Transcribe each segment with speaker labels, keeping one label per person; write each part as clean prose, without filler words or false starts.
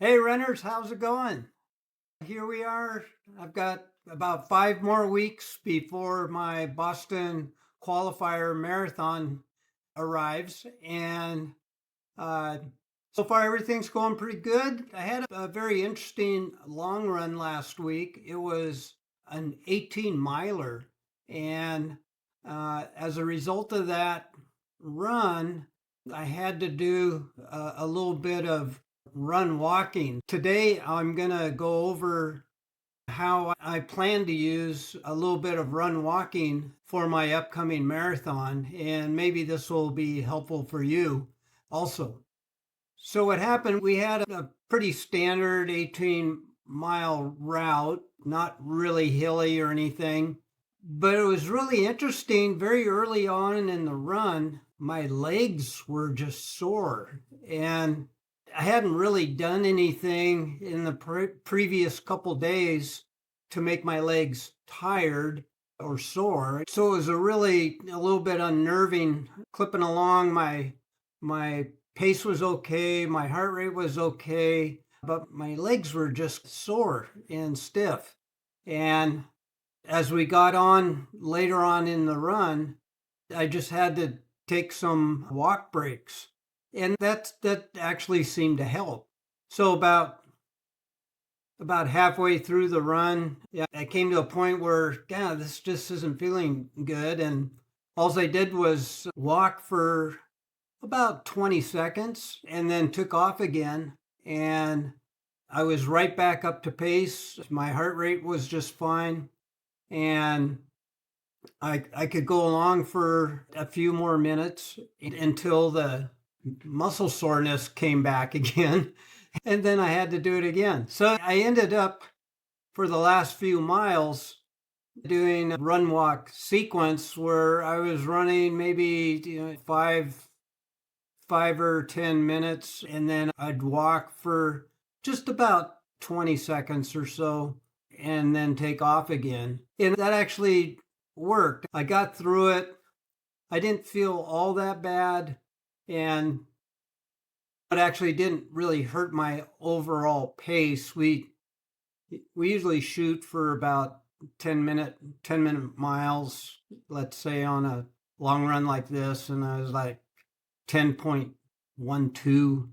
Speaker 1: Hey runners, how's it going? Here we are. I've got about 5 more weeks before my Boston Qualifier marathon arrives, and uh, so far everything's going pretty good. I had a very interesting long run last week. It was an 18 miler, and as a result of that run, I had to do a little bit of run walking. Today, I'm going to go over how I plan to use a little bit of run walking for my upcoming marathon, and maybe this will be helpful for you also. So, what happened, we had a pretty standard 18-mile route, not really hilly or anything, but it was really interesting. Very early on in the run, my legs were just sore, and I hadn't really done anything in the previous couple days to make my legs tired or sore. So it was a little bit unnerving clipping along. My pace was okay, my heart rate was okay, but my legs were just sore and stiff. And as we got on later on in the run, I just had to take some walk breaks. And that actually seemed to help. So about halfway through the run, yeah, I came to a point where, yeah, this just isn't feeling good. And all I did was walk for about 20 seconds and then took off again. And I was right back up to pace. My heart rate was just fine. And I could go along for a few more minutes until the muscle soreness came back again. And then I had to do it again. So I ended up for the last few miles doing a run walk sequence where I was running maybe five or 10 minutes, and then I'd walk for just about 20 seconds or so and then take off again. And that actually worked. I got through it. I didn't feel all that bad, and it actually didn't really hurt my overall pace. We usually shoot for about 10-minute miles, let's say, on a long run like this, and I was like 10.12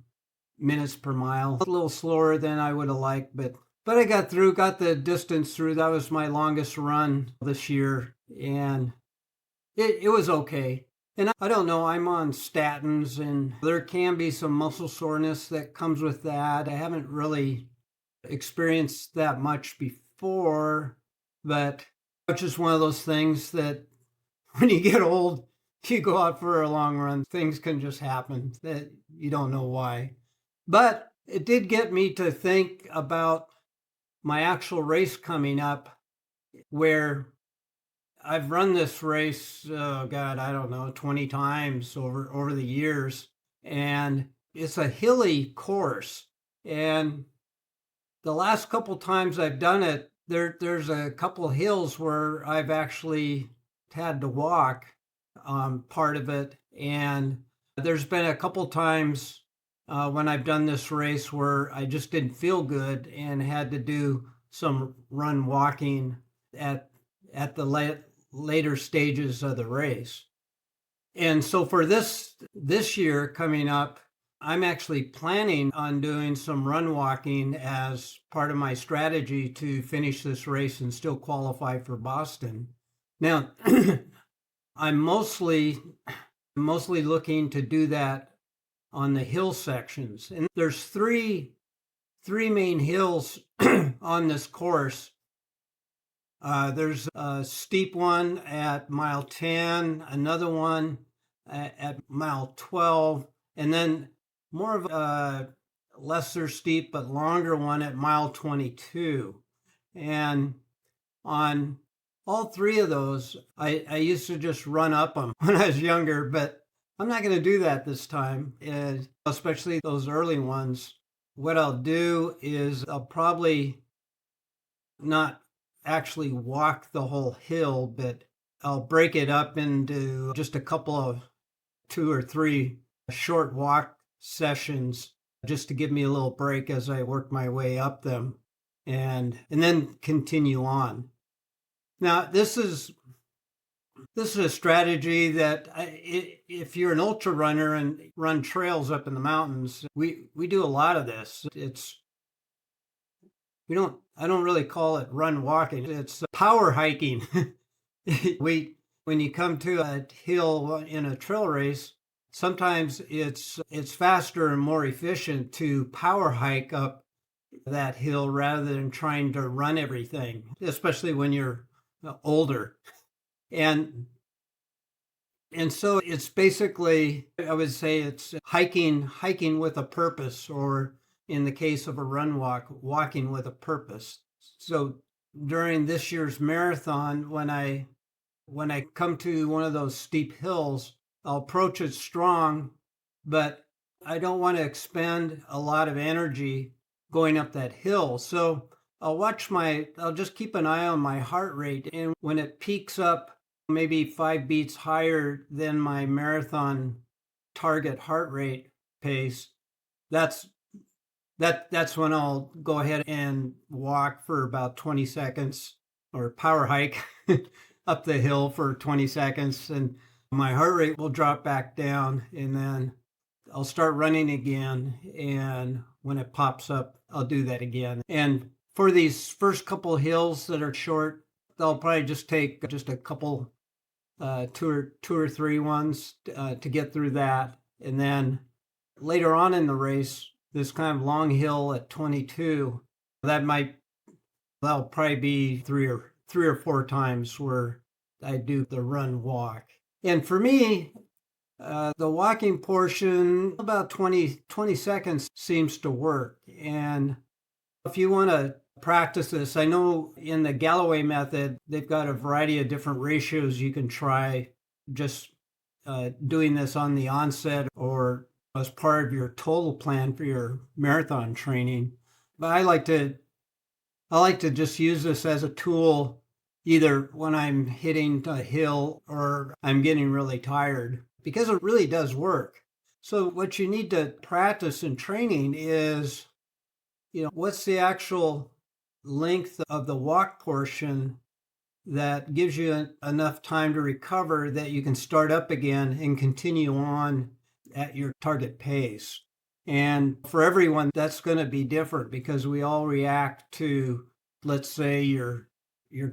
Speaker 1: minutes per mile. A little slower than I would have liked, but I got the distance through. That was my longest run this year, and it was okay. And I don't know, I'm on statins, and there can be some muscle soreness that comes with that. I haven't really experienced that much before, but it's just one of those things that when you get old, you go out for a long run, things can just happen that you don't know why. But it did get me to think about my actual race coming up, where I've run this race, oh God, I don't know, 20 times over the years, and it's a hilly course. And the last couple times I've done it, there's a couple hills where I've actually had to walk part of it, and there's been a couple times when I've done this race where I just didn't feel good and had to do some run walking at the later stages of the race. And so for this year coming up, I'm actually planning on doing some run walking as part of my strategy to finish this race and still qualify for Boston. Now, I'm mostly looking to do that on the hill sections. And there's three main hills on this course. There's a steep one at mile 10, another one at mile 12, and then more of a lesser steep but longer one at mile 22. And on all three of those, I used to just run up them when I was younger, but I'm not going to do that this time, especially those early ones. What I'll do is I'll probably not actually walk the whole hill, but I'll break it up into just a couple of 2 or 3 short walk sessions just to give me a little break as I work my way up them and then continue on. Now, this is a strategy that if you're an ultra runner and run trails up in the mountains, we do a lot of this. I don't really call it run walking. It's power hiking. When you come to a hill in a trail race, sometimes it's faster and more efficient to power hike up that hill rather than trying to run everything, especially when you're older. And so it's basically, I would say it's hiking with a purpose, or in the case of a run walk, walking with a purpose. So during this year's marathon, when I come to one of those steep hills, I'll approach it strong, but I don't want to expend a lot of energy going up that hill. So I'll just keep an eye on my heart rate. And when it peaks up maybe 5 beats higher than my marathon target heart rate pace, that's when I'll go ahead and walk for about 20 seconds or power hike up the hill for 20 seconds, and my heart rate will drop back down, and then I'll start running again. And when it pops up, I'll do that again. And for these first couple hills that are short, they'll probably just take just a couple, two or three ones to get through that. And then later on in the race, this kind of long hill at 22, that'll probably be three or four times where I do the run walk. And for me, the walking portion, about 20 seconds seems to work. And if you want to practice this, I know in the Galloway method, they've got a variety of different ratios you can try, just doing this on the onset or as part of your total plan for your marathon training. But I like to just use this as a tool, either when I'm hitting a hill or I'm getting really tired, because it really does work. So what you need to practice in training is, what's the actual length of the walk portion that gives you enough time to recover that you can start up again and continue on at your target pace. And for everyone, that's going to be different, because we all react to, let's say, your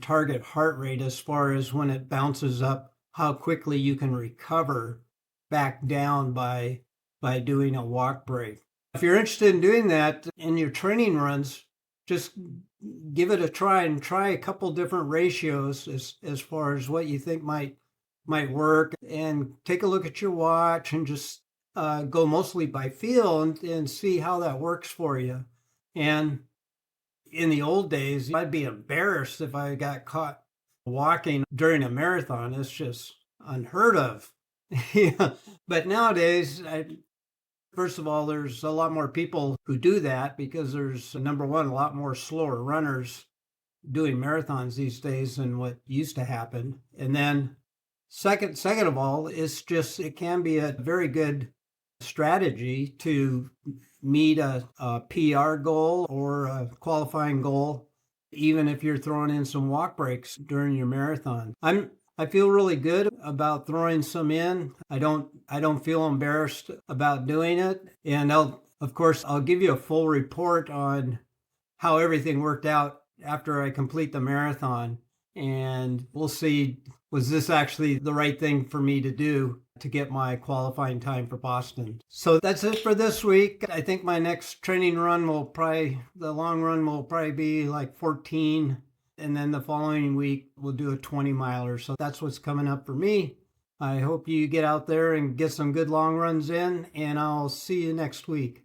Speaker 1: target heart rate as far as when it bounces up, how quickly you can recover back down by doing a walk break. If you're interested in doing that in your training runs, just give it a try and try a couple different ratios as far as what you think might work, and take a look at your watch and just go mostly by feel and see how that works for you. And in the old days, I'd be embarrassed if I got caught walking during a marathon. It's just unheard of. Yeah. But nowadays, first of all, there's a lot more people who do that, because there's, number one, a lot more slower runners doing marathons these days than what used to happen. And then second of all, it can be a very good strategy to meet a PR goal or a qualifying goal, even if you're throwing in some walk breaks during your marathon. I feel really good about throwing some in. I don't feel embarrassed about doing it. And I'll give you a full report on how everything worked out after I complete the marathon. And we'll see, was this actually the right thing for me to do to get my qualifying time for Boston? So that's it for this week. I think my next training run the long run will probably be like 14. And then the following week, we'll do a 20-miler. So that's what's coming up for me. I hope you get out there and get some good long runs in, and I'll see you next week.